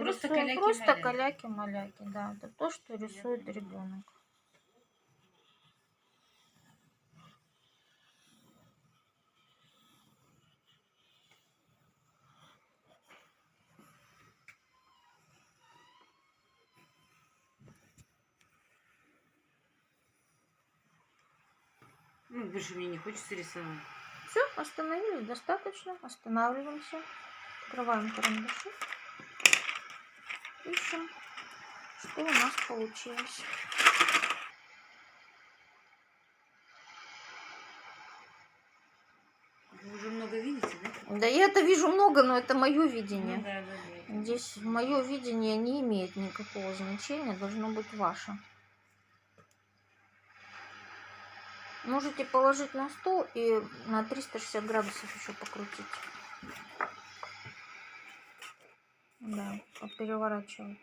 Просто рисуем. каляки-маляки. Просто каляки-маляки, да. Это то, что рисует ребенок. Ну, больше мне не хочется рисовать. Все, остановились, достаточно. Останавливаемся. Открываем карандаши. Пишем, что у нас получилось. Вы уже много видите, да? Да, я это вижу много, но это мое видение. Ну, да. Здесь мое видение не имеет никакого значения, должно быть ваше. Можете положить на стол и на 360 градусов еще покрутить. Да, переворачивать.